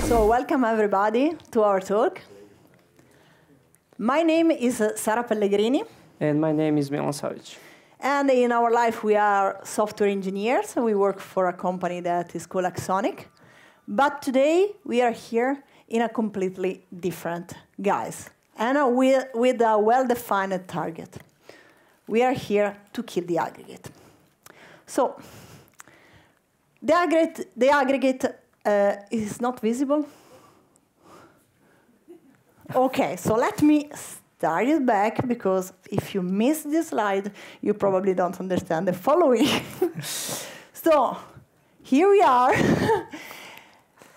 So welcome everybody to our talk. My name is Sara Pellegrini. And my name is Milan Savić. And in our life we are software engineers. We work for a company that is called Axonic. But today we are here in a completely different guise and with a well-defined target. We are here to kill the aggregate. So the aggregate is not visible. OK, so let me start it back, because if you miss this slide, you probably don't understand the following. So here we are.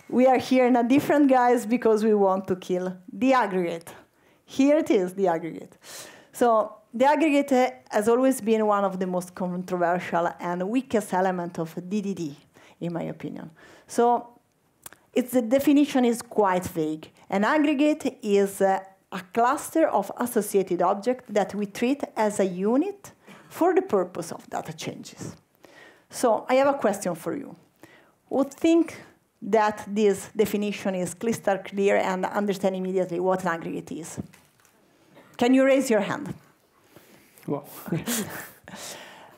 We are here in a different guise because we want to kill the aggregate. Here it is, the aggregate. So the aggregate has always been one of the most controversial and weakest elements of DDD, in my opinion. So the definition is quite vague. An aggregate is a cluster of associated objects that we treat as a unit for the purpose of data changes. So I have a question for you. Would think that this definition is crystal clear and understand immediately what an aggregate is? Can you raise your hand? Well. Okay.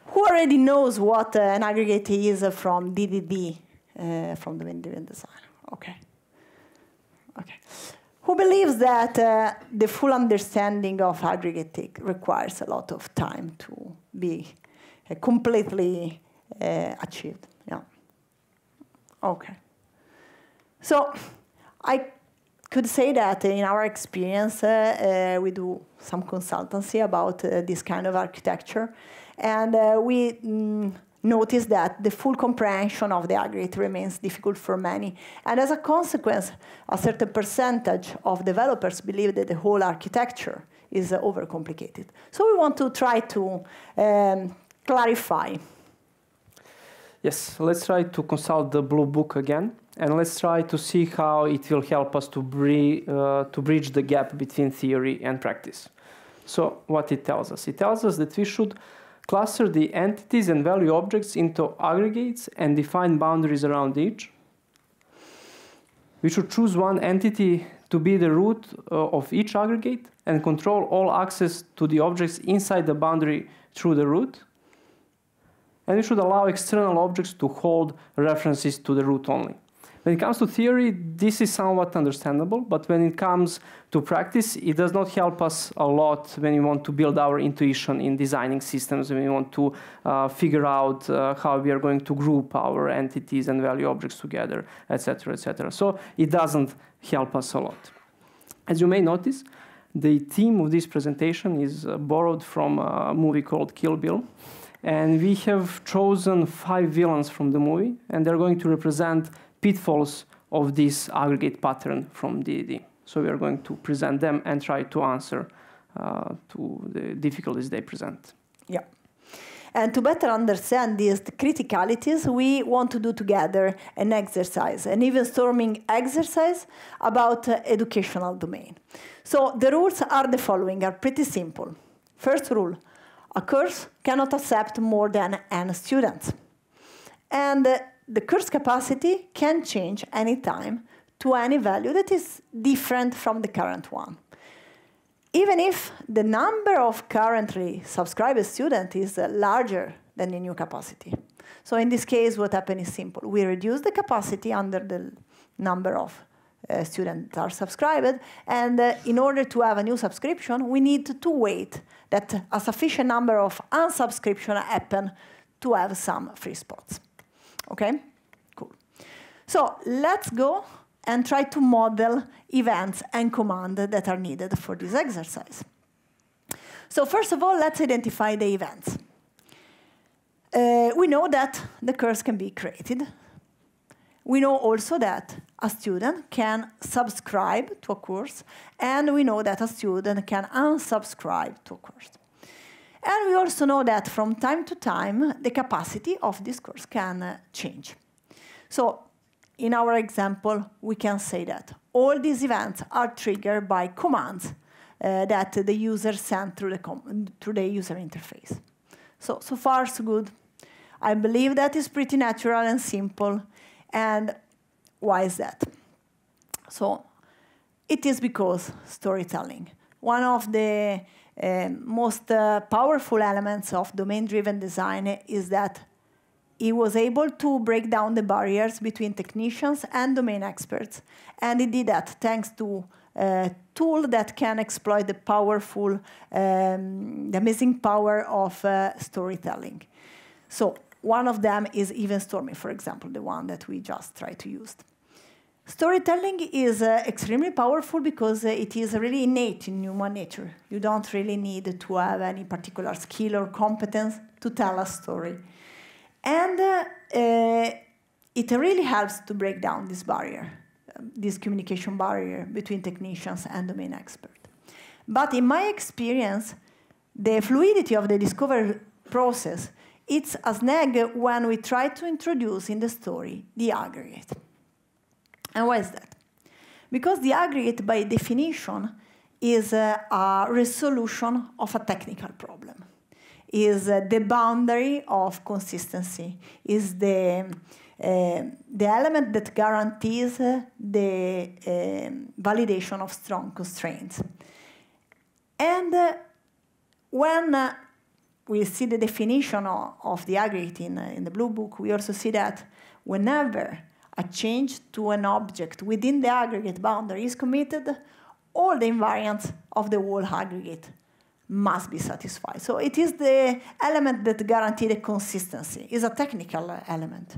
Who already knows what an aggregate is from DDD, from the Mendelian design? OK. OK. Who believes that the full understanding of aggregate requires a lot of time to be completely achieved? Yeah. OK. So I could say that in our experience, we do some consultancy about this kind of architecture. And we notice that the full comprehension of the aggregate remains difficult for many. And as a consequence, a certain percentage of developers believe that the whole architecture is overcomplicated. So we want to try to clarify. Yes, let's try to consult the Blue Book again. And let's try to see how it will help us to bridge the gap between theory and practice. So what it tells us? It tells us that we should cluster the entities and value objects into aggregates and define boundaries around each. We should choose one entity to be the root of each aggregate and control all access to the objects inside the boundary through the root. And we should allow external objects to hold references to the root only. When it comes to theory, this is somewhat understandable, but when it comes to practice, it does not help us a lot when we want to build our intuition in designing systems, when we want to figure out how we are going to group our entities and value objects together, etc., etc. So it doesn't help us a lot. As you may notice, the theme of this presentation is borrowed from a movie called Kill Bill. And we have chosen 5 villains from the movie, and they're going to represent pitfalls of this aggregate pattern from DDD. So we are going to present them and try to answer to the difficulties they present. Yeah. And to better understand these criticalities, we want to do together an exercise, an even storming exercise about educational domain. So the rules are the following, are pretty simple. First rule, a course cannot accept more than n students. And the course capacity can change any time to any value that is different from the current one, even if the number of currently subscribed students is larger than the new capacity. So in this case, what happened is simple. We reduce the capacity under the number of students that are subscribed, and in order to have a new subscription, we need to wait that a sufficient number of unsubscription happen to have some free spots. OK? Cool. So let's go and try to model events and commands that are needed for this exercise. So first of all, let's identify the events. We know that the course can be created. We know also that a student can subscribe to a course, and we know that a student can unsubscribe to a course. And we also know that from time to time, the capacity of this course can change. So in our example, we can say that all these events are triggered by commands that the user sent through the user interface. So far, so good. I believe that is pretty natural and simple. And why is that? So it is because storytelling. One of the most powerful elements of domain-driven design is that he was able to break down the barriers between technicians and domain experts. And he did that thanks to a tool that can exploit the powerful, the amazing power of storytelling. So one of them is even storming, for example, the one that we just tried to use. Storytelling is extremely powerful because it is really innate in human nature. You don't really need to have any particular skill or competence to tell a story. And it really helps to break down this barrier, this communication barrier between technicians and domain experts. But in my experience, the fluidity of the discovery process, it's a snag when we try to introduce in the story the aggregate. And why is that? Because the aggregate, by definition, is a resolution of a technical problem, is the boundary of consistency, is the element that guarantees the validation of strong constraints. And when we see the definition of the aggregate in the Blue Book, we also see that whenever a change to an object within the aggregate boundary is committed, all the invariants of the whole aggregate must be satisfied. So it is the element that guarantees the consistency. It's a technical element.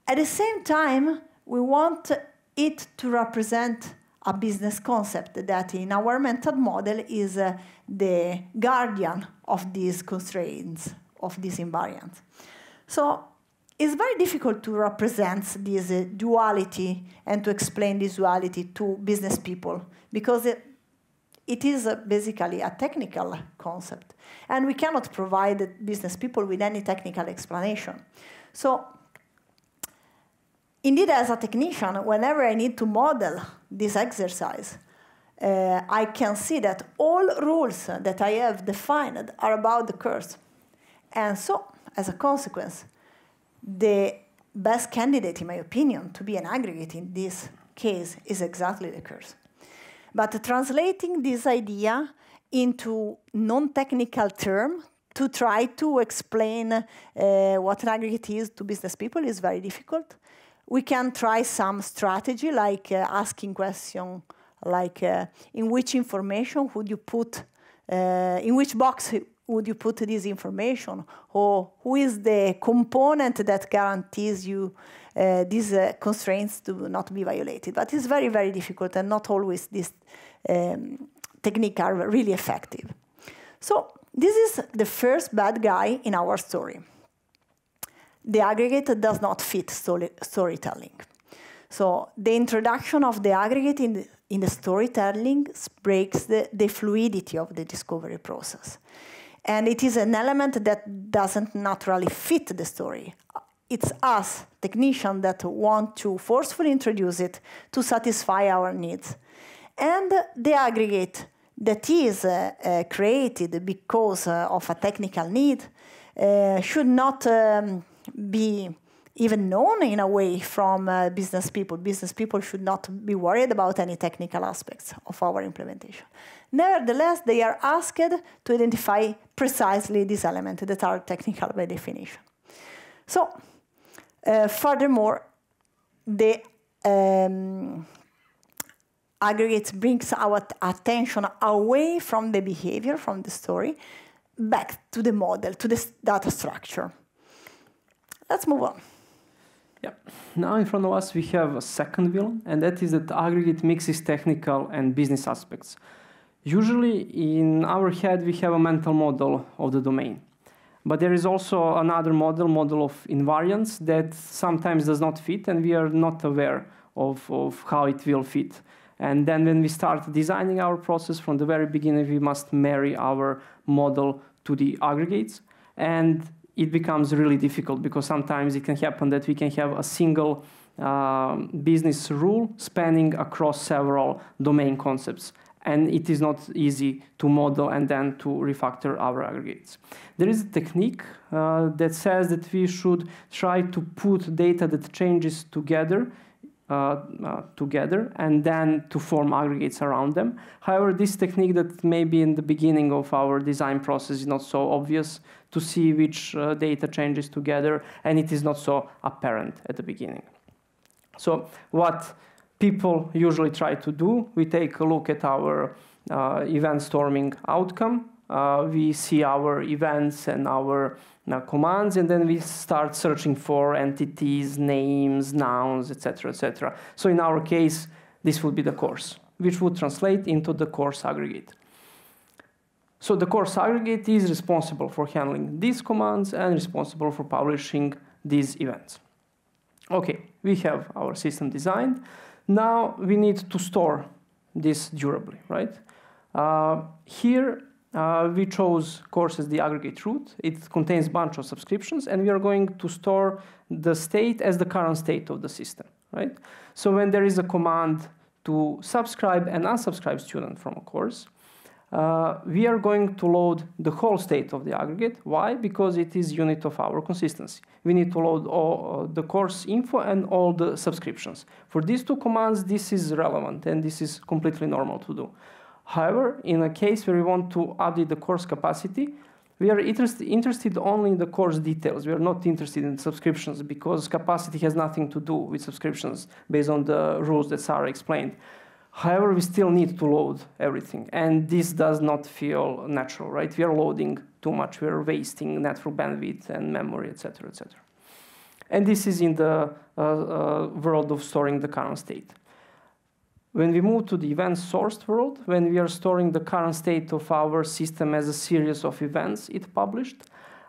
At the same time, we want it to represent a business concept that in our method model is the guardian of these constraints, of these invariants. So it's very difficult to represent this duality and to explain this duality to business people because it is basically a technical concept. And we cannot provide business people with any technical explanation. So indeed, as a technician, whenever I need to model this exercise, I can see that all rules that I have defined are about the curse. And so, as a consequence, the best candidate, in my opinion, to be an aggregate in this case is exactly the curse. But translating this idea into non-technical terms to try to explain what an aggregate is to business people is very difficult. We can try some strategy, like asking questions like in which information would you put, in which box would you put this information, or who is the component that guarantees you these constraints to not be violated. But it's very, very difficult, and not always these techniques are really effective. So this is the first bad guy in our story. The aggregate does not fit storytelling. So the introduction of the aggregate in the storytelling breaks the fluidity of the discovery process. And it is an element that doesn't naturally fit the story. It's us, technicians, that want to forcefully introduce it to satisfy our needs. And the aggregate that is created because of a technical need should not be even known in a way from business people. Business people should not be worried about any technical aspects of our implementation. Nevertheless, they are asked to identify precisely these elements that are technical by definition. So, furthermore, the aggregates brings our attention away from the behavior, from the story, back to the model, to the data structure. Let's move on. Yeah. Now in front of us we have a second villain, and that is that aggregate mixes technical and business aspects. Usually in our head we have a mental model of the domain. But there is also another model of invariants that sometimes does not fit, and we are not aware of how it will fit. And then when we start designing our process from the very beginning, we must marry our model to the aggregates. And it becomes really difficult because sometimes it can happen that we can have a single business rule spanning across several domain concepts. and it is not easy to model and then to refactor our aggregates. There is a technique that says that we should try to put data that changes together and then to form aggregates around them. However, this technique that maybe in the beginning of our design process is not so obvious to see which data changes together, and it is not so apparent at the beginning. So what people usually try to do, we take a look at our event storming outcome. We see our events and our commands, and then we start searching for entities, names, nouns, etc., etc. So in our case, this would be the course, which would translate into the course aggregate. So the course aggregate is responsible for handling these commands and responsible for publishing these events. Okay, we have our system designed. Now we need to store this durably, right? Here we chose course as the aggregate root. It contains a bunch of subscriptions, and we are going to store the state as the current state of the system, right? So when there is a command to subscribe and unsubscribe student from a course, we are going to load the whole state of the aggregate. Why? Because it is unit of our consistency. We need to load all the course info and all the subscriptions. For these two commands, this is relevant, and this is completely normal to do. However, in a case where we want to update the course capacity, we are interested only in the course details. We are not interested in subscriptions because capacity has nothing to do with subscriptions based on the rules that Sara explained. However, we still need to load everything, and this does not feel natural, right? We are loading too much. We are wasting network bandwidth and memory, etc., etc. And this is in the world of storing the current state. When we move to the event-sourced world, when we are storing the current state of our system as a series of events it published,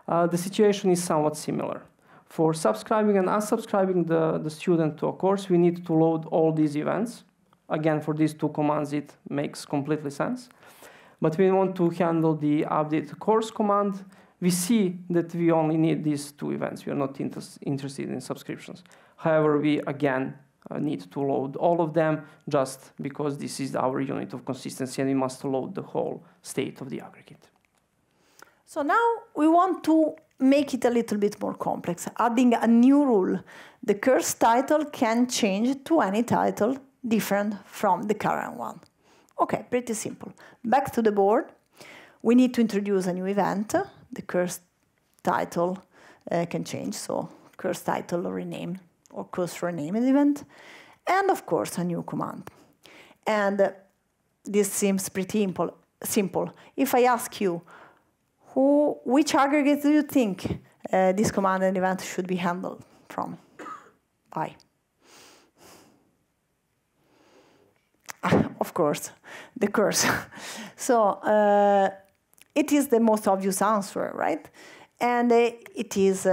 the situation is somewhat similar. For subscribing and unsubscribing the student to a course, we need to load all these events. Again, for these two commands, it makes completely sense. But when we want to handle the update course command, we see that we only need these two events. We are not interested in subscriptions. However, we, again, need to load all of them just because this is our unit of consistency and we must load the whole state of the aggregate. So now we want to make it a little bit more complex, adding a new rule. The course title can change to any title different from the current one. Okay, pretty simple. Back to the board. We need to introduce a new event. The course title can change, so course title or rename or course rename event, and of course a new command. And this seems pretty simple. If I ask you, which aggregate do you think this command and event should be handled from? Why? Of course, the course. So it is the most obvious answer, right? And it is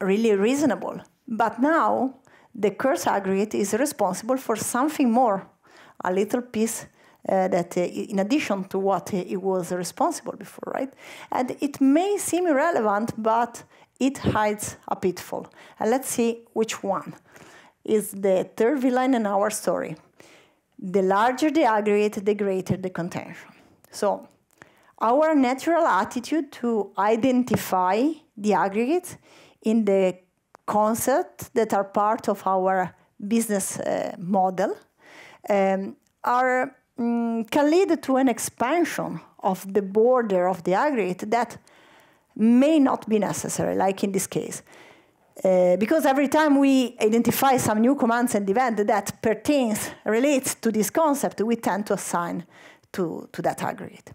really reasonable. But now the course aggregate is responsible for something more, a little piece that in addition to what it was responsible before, right? And it may seem irrelevant, but it hides a pitfall. And let's see which one is the third villain in our story. The larger the aggregate, the greater the contention. So our natural attitude to identify the aggregates in the concepts that are part of our business model can lead to an expansion of the border of the aggregate that may not be necessary, like in this case. Because every time we identify some new commands and event that relates to this concept, we tend to assign to that aggregate.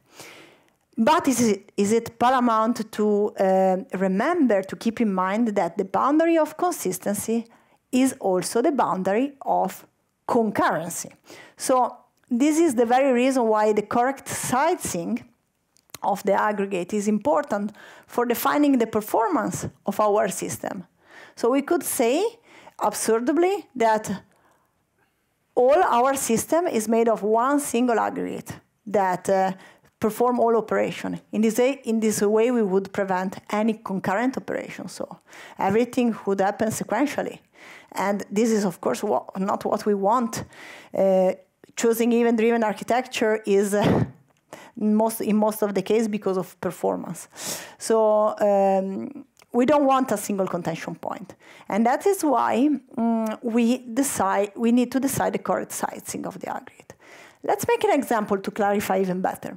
But is it paramount to remember, to keep in mind that the boundary of consistency is also the boundary of concurrency. So this is the very reason why the correct sizing of the aggregate is important for defining the performance of our system. So we could say, absurdly, that all our system is made of one single aggregate that perform all operation. In this way, we would prevent any concurrent operation. So everything would happen sequentially. And this is, of course, not what we want. choosing event-driven architecture is in most of the case because of performance. So we don't want a single contention point. And that is why we need to decide the correct sizing of the aggregate. Let's make an example to clarify even better.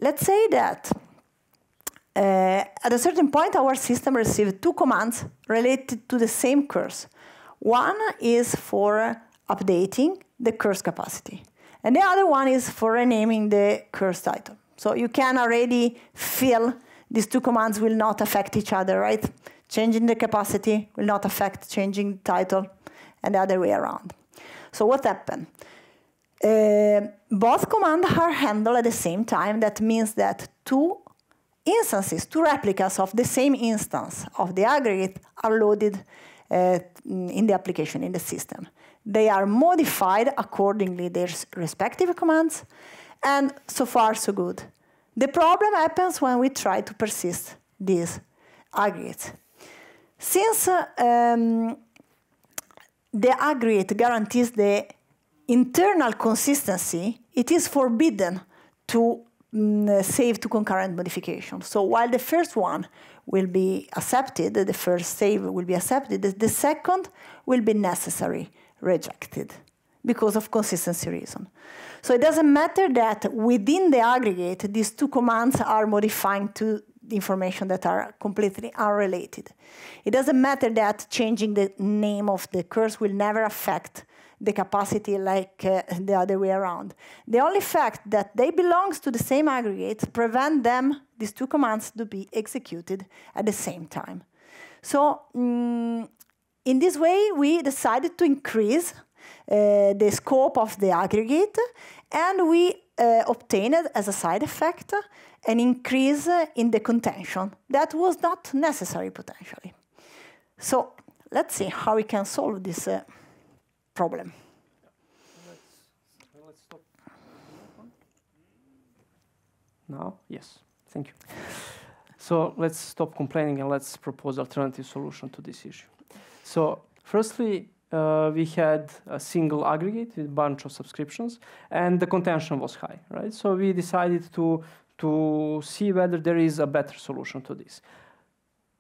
Let's say that at a certain point, our system received 2 commands related to the same curse. One is for updating the curse capacity, and the other one is for renaming the curse title. So you can already feel these 2 commands will not affect each other, right? Changing the capacity will not affect changing the title, and the other way around. So what happened? Both commands are handled at the same time. That means that 2 instances, 2 replicas of the same instance of the aggregate are loaded in the application, in the system. They are modified accordingly their respective commands, and so far so good. The problem happens when we try to persist these aggregates. Since the aggregate guarantees the internal consistency, it is forbidden to save to concurrent modification. So while the first one will be accepted, the first save will be accepted, the second will be necessary rejected because of consistency reason. So it doesn't matter that within the aggregate, these 2 commands are modifying to the information that are completely unrelated. It doesn't matter that changing the name of the curse will never affect the capacity like the other way around. The only fact that they belong to the same aggregate prevent them, these 2 commands, to be executed at the same time. So in this way, we decided to increase the scope of the aggregate, and we obtained as a side effect an increase in the contention that was not necessary potentially. So let's see how we can solve this problem. Let's stop. Now, yes, thank you. So let's stop complaining and let's propose alternative solution to this issue. So firstly, we had a single aggregate with a bunch of subscriptions, and the contention was high, right? So we decided to see whether there is a better solution to this.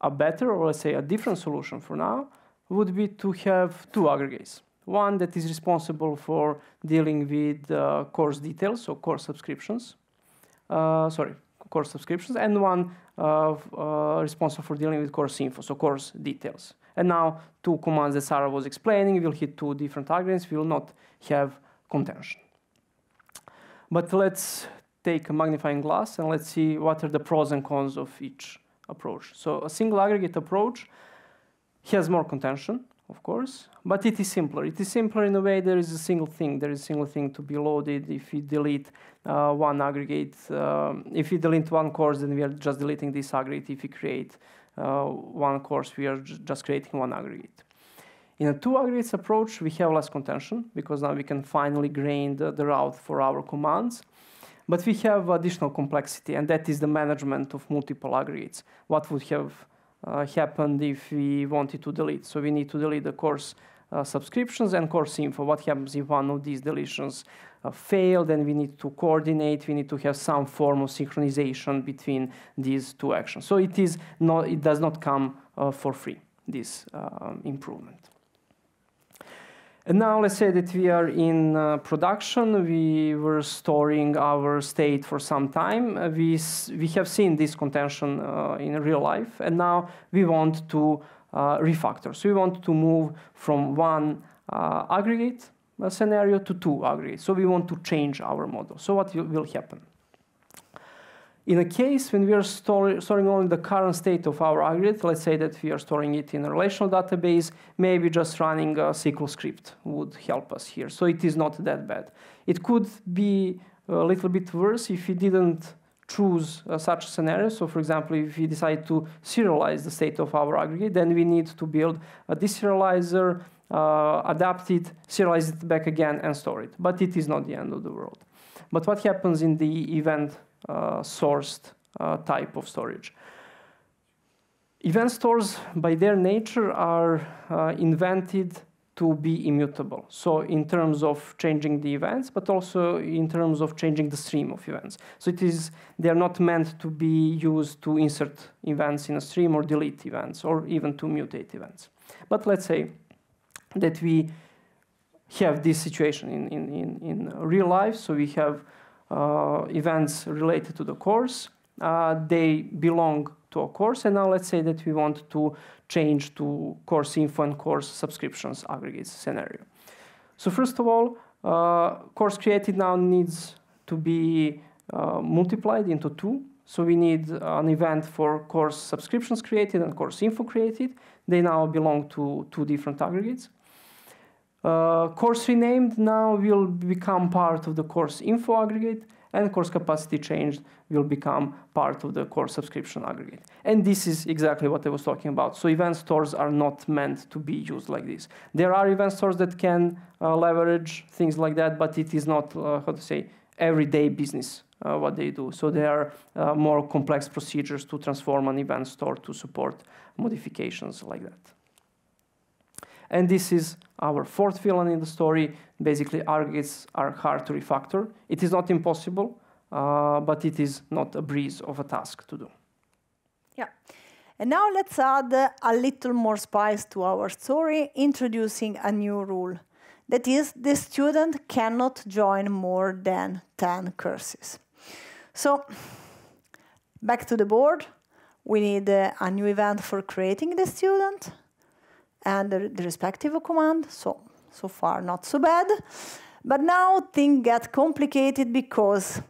A better, or let's say a different solution for now, would be to have 2 aggregates. One that is responsible for dealing with course details, so course subscriptions. Course subscriptions, and one responsible for dealing with course info, so course details. And now 2 commands that Sara was explaining will hit 2 different aggregates. We will not have contention. But let's take a magnifying glass and let's see what are the pros and cons of each approach. So a single aggregate approach has more contention, of course, but it is simpler. It is simpler in a way there is a single thing. There is a single thing to be loaded. If we delete one aggregate, if we delete one course, then we are just deleting this aggregate. If we create one course, we are just creating one aggregate. In a 2 aggregates approach, we have less contention because now we can finally grain the route for our commands. But we have additional complexity, and that is the management of multiple aggregates. What would have happened if we wanted to delete? So we need to delete the course subscriptions and course info. What happens if one of these deletions fail? Then we need to coordinate. We need to have some form of synchronization between these 2 actions. So it does not come for free, this improvement. And now let's say that we are in production. We were storing our state for some time. We have seen this contention in real life, and now we want to refactor. So we want to move from one aggregate scenario to 2 aggregates. So we want to change our model. So what will happen? In a case when we are storing only the current state of our aggregate, let's say that we are storing it in a relational database, maybe just running a SQL script would help us here. So it is not that bad. It could be a little bit worse if we didn't choose such a scenario. So for example, if we decide to serialize the state of our aggregate, then we need to build a deserializer, adapt it, serialize it back again, and store it. But it is not the end of the world. But what happens in the event sourced type of storage? Event stores, by their nature, are invented to be immutable. So in terms of changing the events, but also in terms of changing the stream of events. So they are not meant to be used to insert events in a stream or delete events or even to mutate events. But let's say that we have this situation in real life. So we have events related to the course. They belong to a course, and now let's say that we want to change to course info and course subscriptions aggregates scenario. So first of all, course created now needs to be multiplied into 2. So we need an event for course subscriptions created and course info created. They now belong to 2 different aggregates. Course renamed now will become part of the course info aggregate, and course capacity changed will become part of the course subscription aggregate. And this is exactly what I was talking about. So event stores are not meant to be used like this. There are event stores that can leverage things like that, but it is not, how to say, everyday business what they do. So there are more complex procedures to transform an event store to support modifications like that. And this is our 4th villain in the story. Basically, aggregates are hard to refactor. It is not impossible, but it is not a breeze of a task to do. Yeah. And now let's add a little more spice to our story, introducing a new rule. That is, the student cannot join more than 10 courses. So, back to the board. We need a new event for creating the student and the respective command. So far, not so bad. But now things get complicated because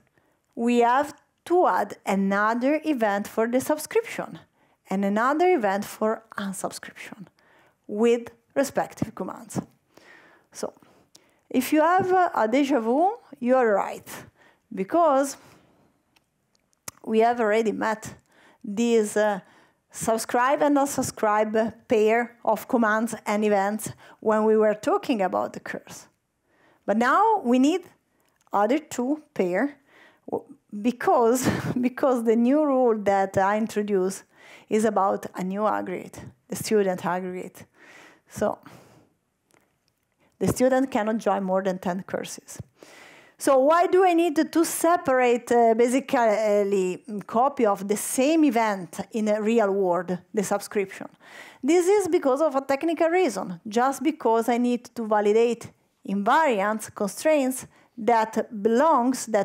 we have to add another event for the subscription and another event for unsubscription with respective commands. So if you have a déjà vu, you are right, because we have already met these subscribe and unsubscribe pair of commands and events when we were talking about the course. But now we need other 2 pair because the new rule that I introduced is about a new aggregate, the student aggregate. So the student cannot join more than 10 courses. So why do I need to separate basically copy of the same event in a real world, the subscription? This is because of a technical reason, just because I need to validate invariants, constraints that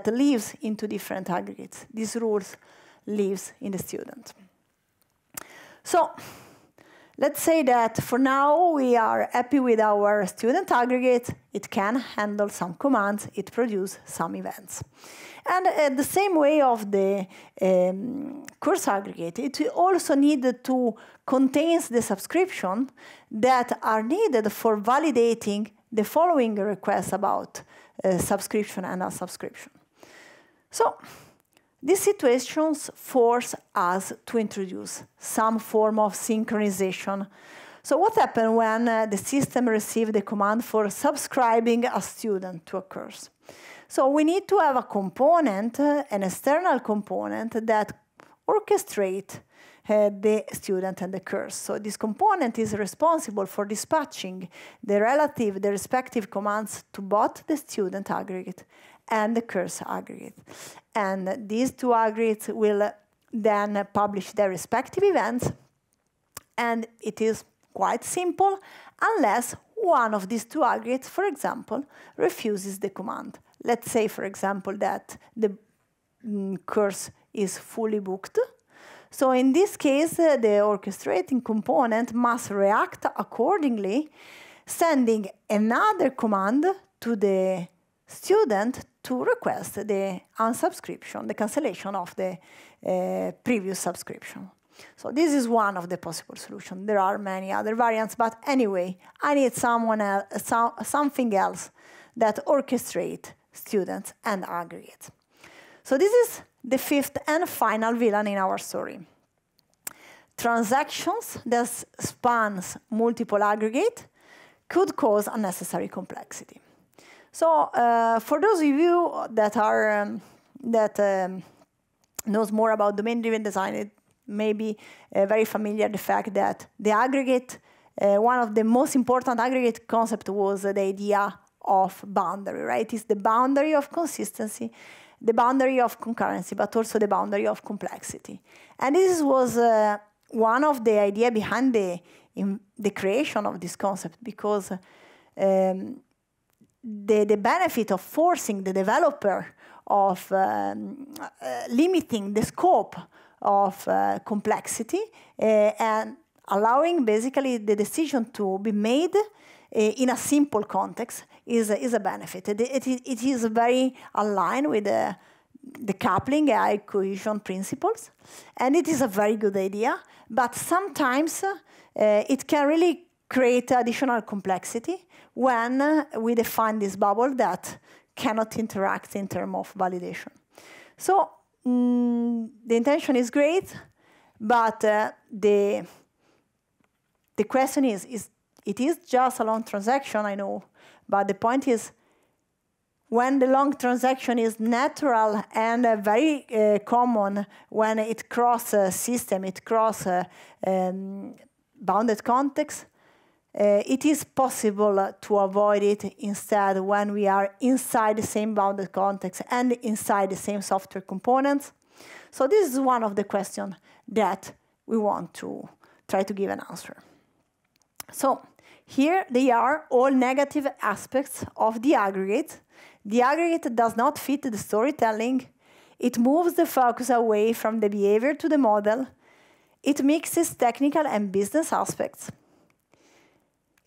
lives into different aggregates. These rules lives in the student. So let's say that for now we are happy with our student aggregate. It can handle some commands, it produces some events. And the same way of the course aggregate, it also needed to contain the subscription that are needed for validating the following requests about subscription and unsubscription. So these situations force us to introduce some form of synchronization. So what happens when the system receives the command for subscribing a student to a course? So we need to have a component, an external component that orchestrates the student and the course. So this component is responsible for dispatching the respective commands to both the student aggregate and the course aggregate. And these 2 aggregates will then publish their respective events. And it is quite simple, unless one of these 2 aggregates, for example, refuses the command. Let's say, for example, that the course is fully booked. So in this case, the orchestrating component must react accordingly, sending another command to the student to request the unsubscription, the cancellation of the previous subscription. So this is one of the possible solutions. There are many other variants, but anyway, I need something else that orchestrates students and aggregates. So this is the 5th and final villain in our story. Transactions that spans multiple aggregates could cause unnecessary complexity. So for those of you that are knows more about domain-driven design, it may be very familiar the fact that the aggregate one of the most important aggregate concept was the idea of boundary, right? It's the boundary of consistency, the boundary of concurrency, but also the boundary of complexity. And this was one of the idea behind the creation of this concept, because the benefit of forcing the developer of limiting the scope of complexity and allowing basically the decision to be made in a simple context is a benefit. It is very aligned with the coupling and cohesion principles, and it is a very good idea, but sometimes it can really create additional complexity when we define this bubble that cannot interact in terms of validation. So the intention is great, but the question is it is just a long transaction, I know, but the point is when the long transaction is natural and very common, when it crosses system, it crosses bounded context, it is possible to avoid it instead when we are inside the same bounded context and inside the same software components. So this is one of the questions that we want to try to give an answer. So here they are all negative aspects of the aggregate. The aggregate does not fit the storytelling. It moves the focus away from the behavior to the model. It mixes technical and business aspects.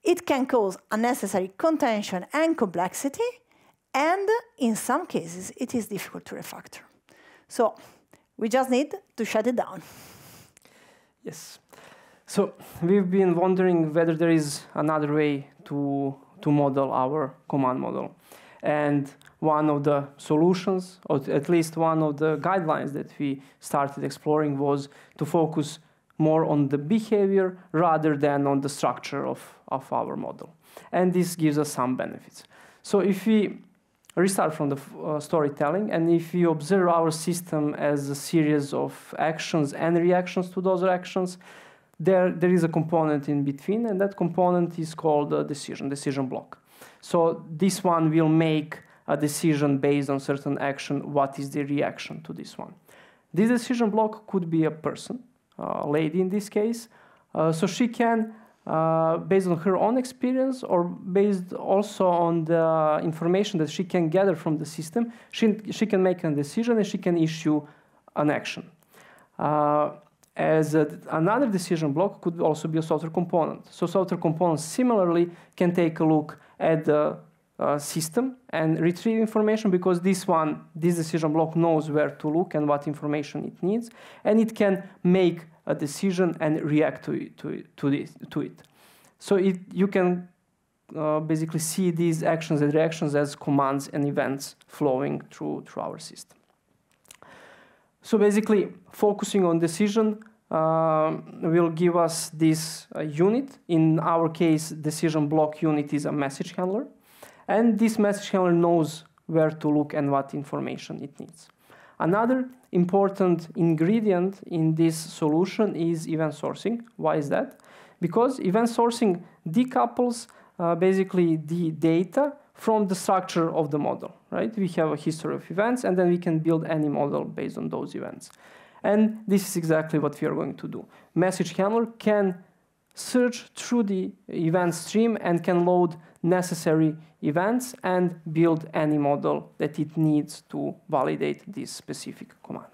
It can cause unnecessary contention and complexity, and in some cases, it is difficult to refactor. So we just need to shut it down. Yes. So we've been wondering whether there is another way to model our command model. And one of the solutions, or at least one of the guidelines that we started exploring, was to focus more on the behavior rather than on the structure of our model. And this gives us some benefits. So if we restart from the storytelling, and if we observe our system as a series of actions and reactions to those actions, there is a component in between, and that component is called a decision block. So this one will make a decision based on certain action. What is the reaction to this one? This decision block could be a person, a lady in this case. So she can, based on her own experience or based also on the information that she can gather from the system, she can make a decision and she can issue an action. Another decision block could also be a software component. So software components similarly can take a look at the system and retrieve information, because this decision block knows where to look and what information it needs, and it can make a decision and react to it. So you can basically see these actions and reactions as commands and events flowing through our system. So basically, focusing on decision will give us this unit. In our case, decision block unit is a message handler. And this message handler knows where to look and what information it needs. Another important ingredient in this solution is event sourcing. Why is that? Because event sourcing decouples basically the data from the structure of the model, right? We have a history of events, and then we can build any model based on those events. And this is exactly what we are going to do. Message handler can search through the event stream and can load necessary events and build any model that it needs to validate this specific command.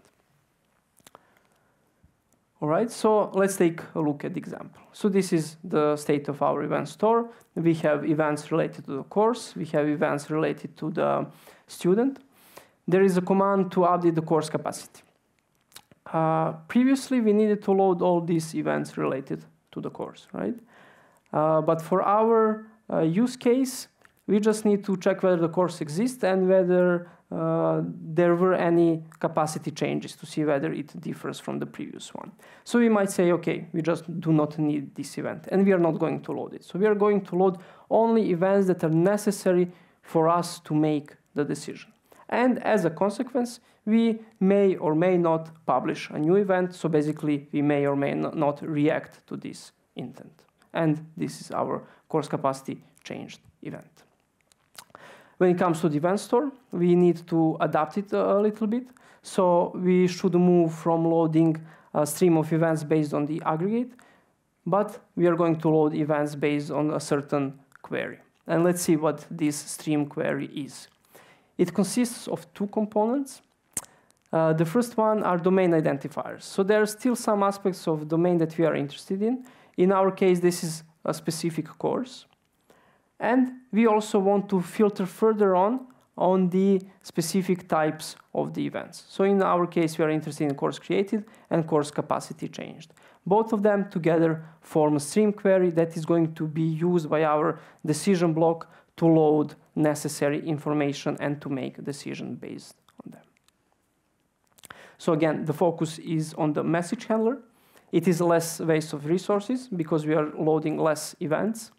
All right, so let's take a look at the example. So this is the state of our event store. We have events related to the course. We have events related to the student. There is a command to update the course capacity. Previously, we needed to load all these events related to the course, right? But for our use case, we just need to check whether the course exists and whether there were any capacity changes to see whether it differs from the previous one. So we might say, okay, we just do not need this event, and we are not going to load it. So we are going to load only events that are necessary for us to make the decision. And as a consequence, we may or may not publish a new event. So basically, we may or may not react to this intent. and this is our course capacity changed event. When it comes to the event store, we need to adapt it a little bit. So we should move from loading a stream of events based on the aggregate, but we are going to load events based on a certain query. And let's see what this stream query is. It consists of two components. The first one are domain identifiers. So there are still some aspects of domain that we are interested in. In our case, this is a specific course. And we also want to filter further on the specific types of the events. So in our case, we are interested in course created and course capacity changed. Both of them together form a stream query that is going to be used by our decision block to load necessary information and to make a decision based on them. So again, the focus is on the message handler. It is less waste of resources because we are loading less events.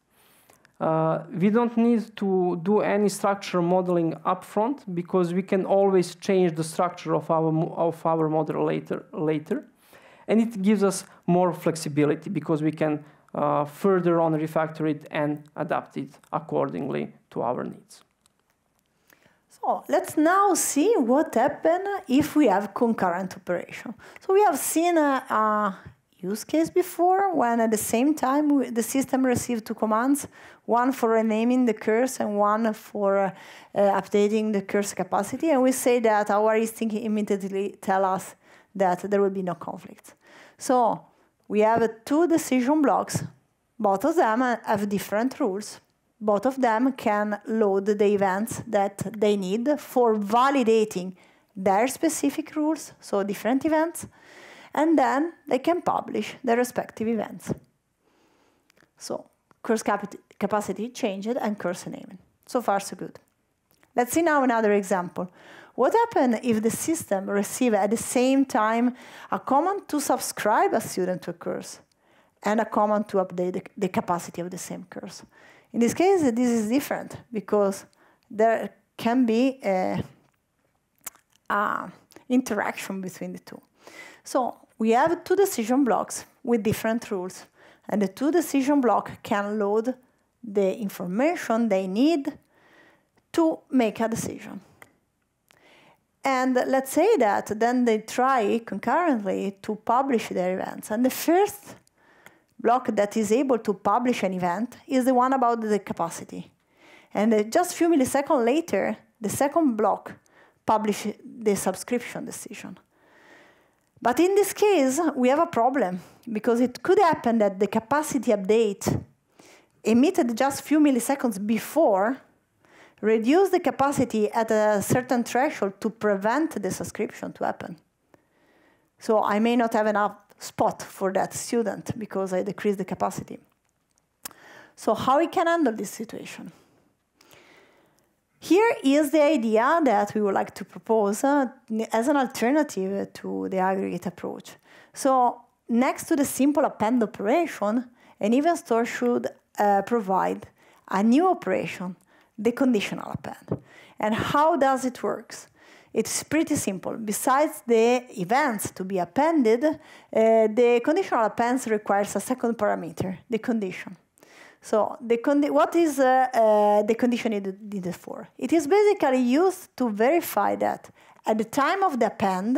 We don't need to do any structure modeling upfront because we can always change the structure of our model later. And it gives us more flexibility because we can further on refactor it and adapt it accordingly to our needs. So let's now see what happens if we have concurrent operation. So we have seen a use case before when at the same time the system received two commands, one for renaming the curse and one for updating the curse capacity. And we say that our instinct immediately tells us that there will be no conflict. So we have two decision blocks. Both of them have different rules. Both of them can load the events that they need for validating their specific rules, so different events, and then they can publish their respective events. So curse capacity changed and curse naming. So far, so good. Let's see now another example. What happens if the system receives at the same time a command to subscribe a student to a course and a command to update the capacity of the same course? In this case, this is different because there can be an interaction between the two. So we have two decision blocks with different rules, and the two decision blocks can load the information they need to make a decision. And let's say that then they try concurrently to publish their events. And the first block that is able to publish an event is the one about the capacity. And just a few milliseconds later, the second block publishes the subscription decision. But in this case, we have a problem, because it could happen that the capacity update emitted just a few milliseconds before reduce the capacity at a certain threshold to prevent the subscription to happen. So I may not have enough spot for that student because I decreased the capacity. So how we can handle this situation? Here is the idea that we would like to propose as an alternative to the aggregate approach. So next to the simple append operation, an event store should provide a new operation, the conditional append. And how does it work? It's pretty simple. Besides the events to be appended, the conditional appends requires a second parameter, the condition. So what is the condition needed for? It is basically used to verify that at the time of the append,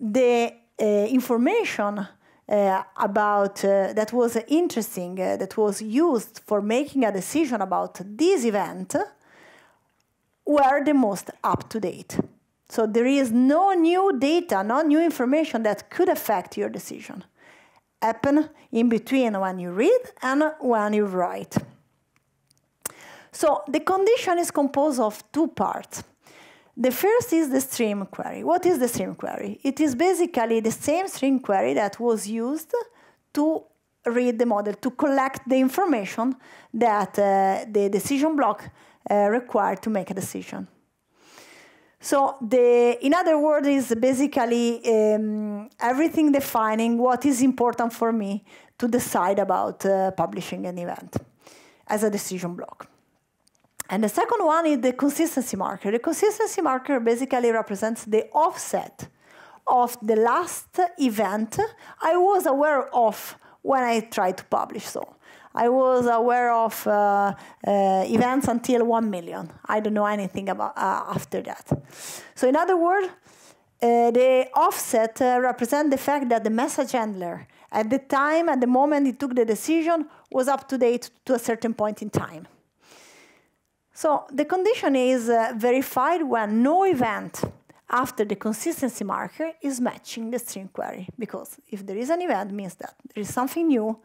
the information about that was interesting, that was used for making a decision about this event, were the most up-to-date. So there is no new data, no new information that could affect your decision. Happen in between when you read and when you write. So the condition is composed of two parts. The first is the stream query. What is the stream query? It is basically the same stream query that was used to read the model, to collect the information that the decision block required to make a decision. So in other words, is basically everything defining what is important for me to decide about publishing an event as a decision block. And the second one is the consistency marker. The consistency marker basically represents the offset of the last event I was aware of when I tried to publish. So I was aware of events until 1 million. I don't know anything about after that. So in other words, the offset represents the fact that the message handler, at the time, at the moment he took the decision, was up to date to a certain point in time. So the condition is verified when no event after the consistency marker is matching the string query. Because if there is an event, it means that there is something new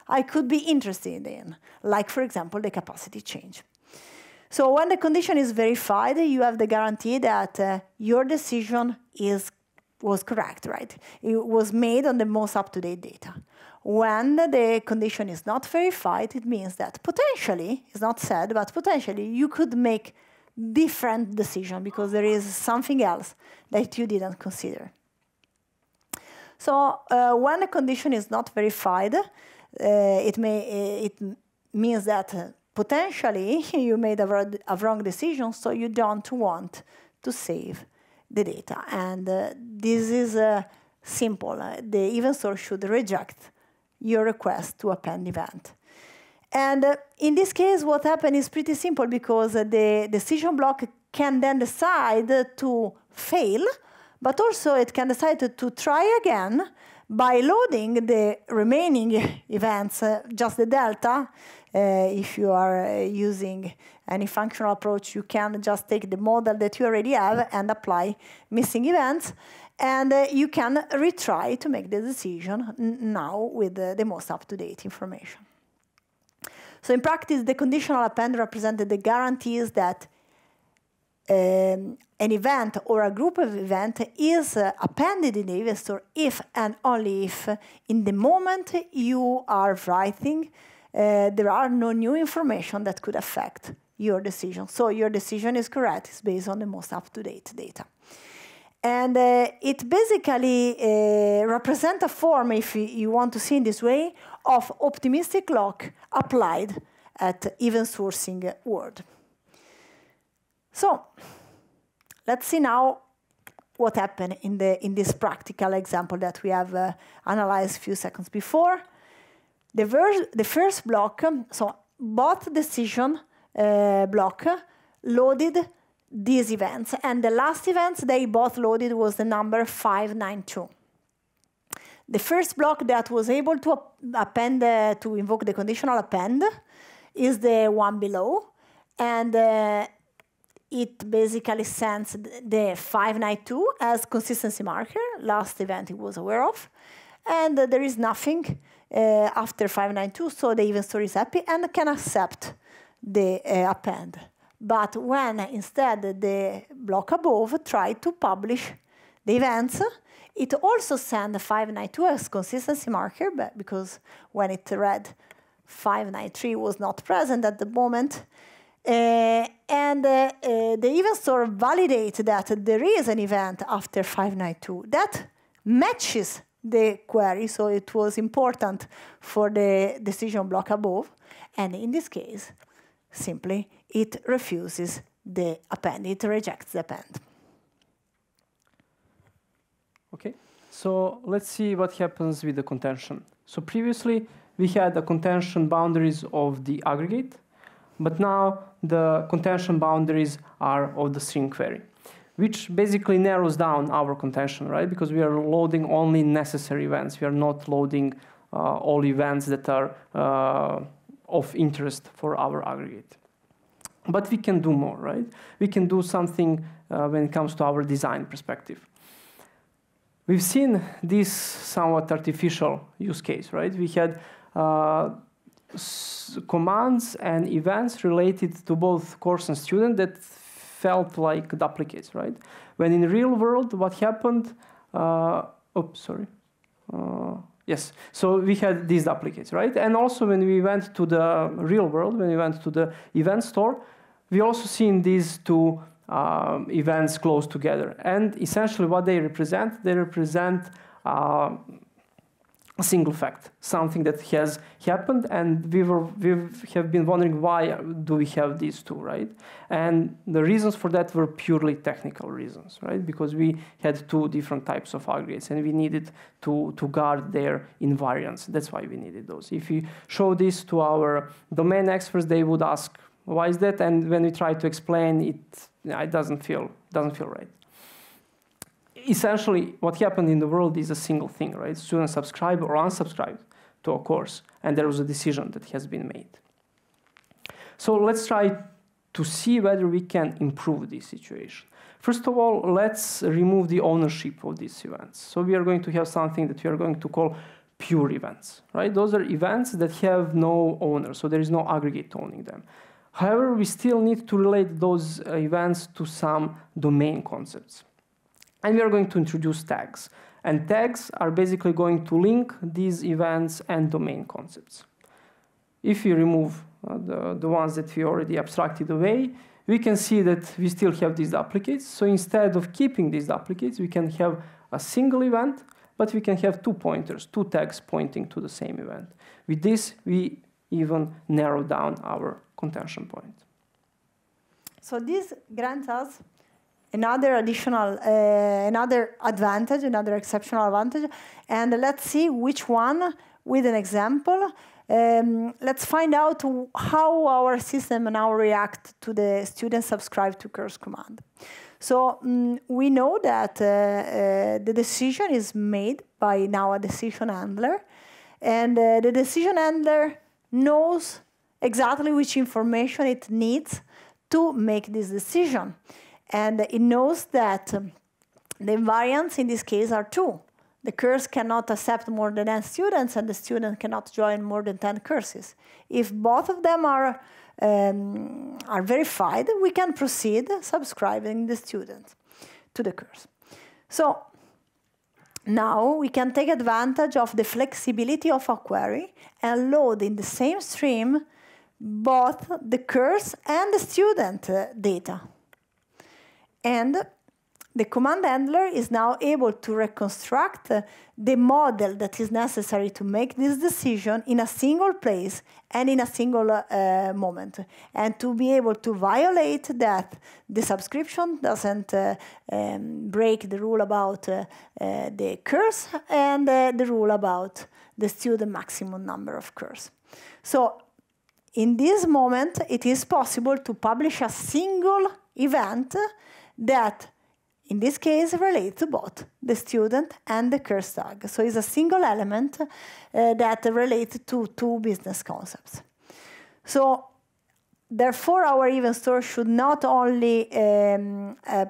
I could be interested in, like, for example, the capacity change. So when the condition is verified, you have the guarantee that your decision was correct, right? It was made on the most up-to-date data. When the condition is not verified, it means that potentially, it's not said, but potentially you could make different decision because there is something else that you didn't consider. So when a condition is not verified, it means that potentially you made a wrong decision, so you don't want to save the data. And this is simple. The event source should reject your request to append event. And in this case, what happened is pretty simple because the decision block can then decide to fail, but also it can decide to try again by loading the remaining events, just the delta. If you are using any functional approach, you can just take the model that you already have and apply missing events. And you can retry to make the decision now with the most up-to-date information. So in practice, the conditional append represented the guarantees that an event or a group of events is appended in the event store if and only if in the moment you are writing, there are no new information that could affect your decision. So your decision is correct. It's based on the most up-to-date data. And it basically represents a form, if you want to see in this way, of optimistic lock applied at event sourcing word. So let's see now what happened in this practical example that we have analyzed a few seconds before. The first block, so both decision block loaded these events, and the last events they both loaded was the number 592. The first block that was able to append, to invoke the conditional append is the one below, and it basically sends the 592 as consistency marker, last event it was aware of, and there is nothing after 592, so the event store is happy and can accept the append. But when instead the block above tried to publish the events, it also sent 592 as consistency marker, but because when it read 593 was not present at the moment, and the event store validates that there is an event after 592 that matches the query, so it was important for the decision block above, and in this case, simply it refuses the append, it rejects the append. Okay, so let's see what happens with the contention. So previously we had the contention boundaries of the aggregate, but now the contention boundaries are of the string query, which basically narrows down our contention, right? Because we are loading only necessary events. We are not loading all events that are of interest for our aggregate. But we can do more, right? We can do something when it comes to our design perspective. We've seen this somewhat artificial use case, right? We had commands and events related to both course and student that felt like duplicates, right? When in the real world, what happened? Yes, so we had these duplicates, right? And also when we went to the real world, when we went to the event store, we also seen these two events close together. And essentially what they represent a single fact, something that has happened, and we have been wondering why do we have these two, right? And the reasons for that were purely technical reasons, right? Because we had two different types of aggregates, and we needed to guard their invariance. That's why we needed those. If we show this to our domain experts, they would ask, why is that? And when we try to explain it, it doesn't feel right. Essentially, what happened in the world is a single thing, right? Students subscribe or unsubscribe to a course, and there was a decision that has been made. So let's try to see whether we can improve this situation. First of all, let's remove the ownership of these events. So we are going to have something that we are going to call pure events, right? Those are events that have no owner, so there is no aggregate owning them. However, we still need to relate those events to some domain concepts. And we are going to introduce tags. And tags are basically going to link these events and domain concepts. If we remove the ones that we already abstracted away, we can see that we still have these duplicates. So instead of keeping these duplicates, we can have a single event, but we can have two pointers, two tags pointing to the same event. With this, we even narrow down our contention point. So this grants us another additional, another advantage, another exceptional advantage. And let's see which one with an example. Let's find out how our system now reacts to the student subscribe to course command. So we know that the decision is made by now a decision handler. And the decision handler knows exactly which information it needs to make this decision. And it knows that the invariants in this case are 2. The course cannot accept more than 10 students, and the student cannot join more than 10 courses. If both of them are verified, we can proceed subscribing the student to the course. So now we can take advantage of the flexibility of a query and load in the same stream both the course and the student data. And the command handler is now able to reconstruct the model that is necessary to make this decision in a single place and in a single moment, and to be able to violate that the subscription doesn't break the rule about the course and the rule about the student maximum number of course. So in this moment, it is possible to publish a single event that, in this case, relates to both the student and the course tag. So it's a single element that relates to two business concepts. So therefore, our event store should not only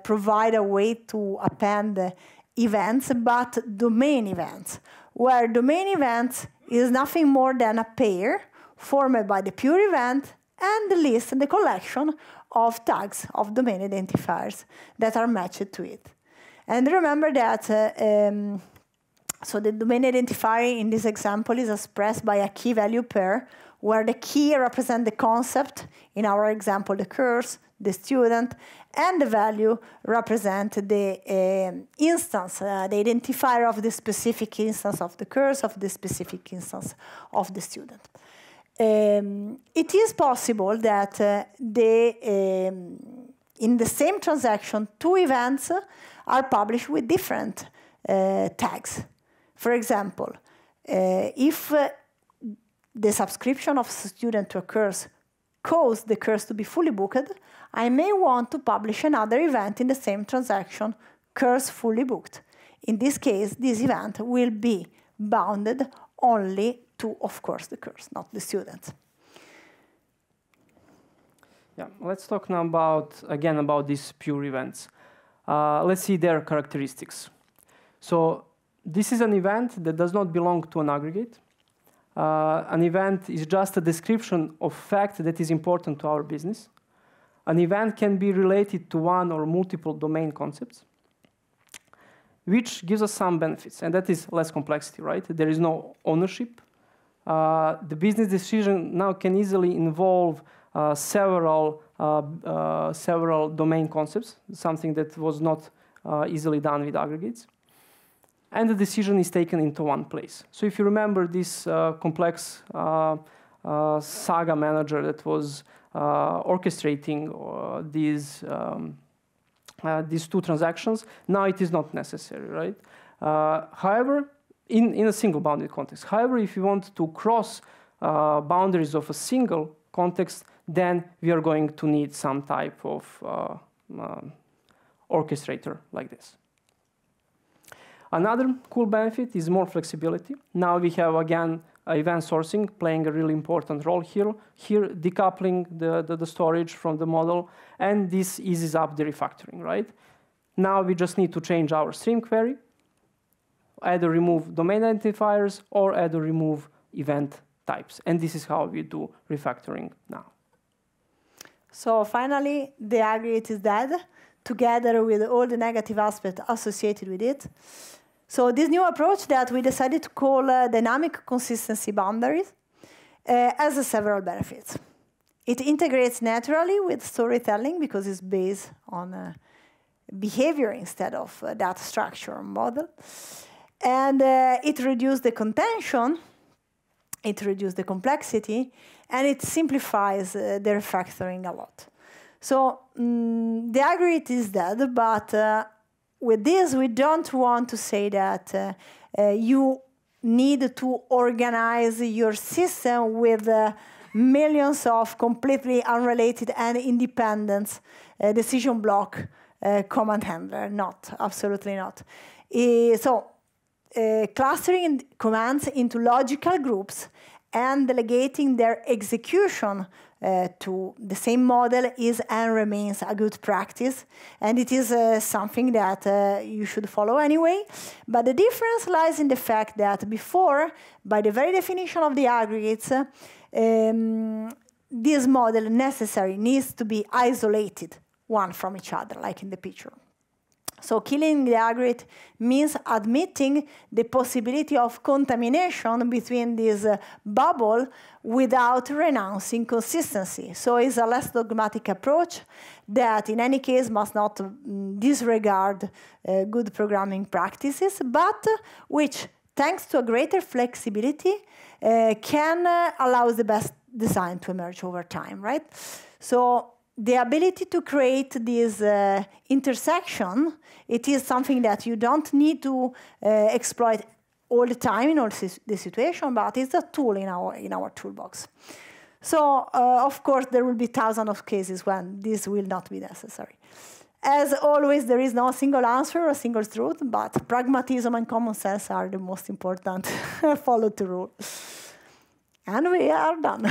provide a way to append events, but domain events, where domain events is nothing more than a pair formed by the pure event and the list, the collection of tags, of domain identifiers that are matched to it. And remember that, so the domain identifier in this example is expressed by a key value pair, where the key represents the concept, in our example, the course, the student, and the value represent the instance, the identifier of the specific instance of the course, of the specific instance of the student. It is possible that in the same transaction, two events are published with different tags. For example, if the subscription of a student to a course caused the course to be fully booked, I may want to publish another event in the same transaction, course fully booked. In this case, this event will be bounded only to, of course, the course, not the students. Yeah, let's talk now about these pure events. Let's see their characteristics. So this is an event that does not belong to an aggregate. An event is just a description of fact that is important to our business. An event can be related to one or multiple domain concepts, which gives us some benefits, and that is less complexity, right? There is no ownership. The business decision now can easily involve several domain concepts, something that was not easily done with aggregates. and the decision is taken into one place. So if you remember this complex saga manager that was orchestrating these two transactions, now it is not necessary, right? However, in a single bounded context. However, if you want to cross boundaries of a single context, then we are going to need some type of orchestrator like this. Another cool benefit is more flexibility. Now we have, again, event sourcing playing a really important role here. Here, decoupling the storage from the model, and this eases up the refactoring, right? Now we just need to change our stream query, either remove domain identifiers or either remove event types. And this is how we do refactoring now. So finally, the aggregate is dead, together with all the negative aspects associated with it. So this new approach that we decided to call dynamic consistency boundaries has several benefits. It integrates naturally with storytelling because it's based on behavior instead of data structure model. And it reduces the contention, it reduces the complexity, and it simplifies the refactoring a lot. So the aggregate is dead, but with this, we don't want to say that you need to organize your system with millions of completely unrelated and independent decision block command handler. Not, absolutely not. Clustering commands into logical groups and delegating their execution to the same model is and remains a good practice, and it is something that you should follow anyway. But the difference lies in the fact that before, by the very definition of the aggregates, this model necessarily needs to be isolated one from each other, like in the picture. So killing the aggregate means admitting the possibility of contamination between this bubble without renouncing consistency. So it's a less dogmatic approach that in any case must not disregard good programming practices, but which, thanks to a greater flexibility, can allow the best design to emerge over time, right? So the ability to create this intersection, it is something that you don't need to exploit all the time in all the situation, but it's a tool in our toolbox. So, of course, there will be thousands of cases when this will not be necessary. As always, there is no single answer or single truth, but pragmatism and common sense are the most important followed the rule. And we are done.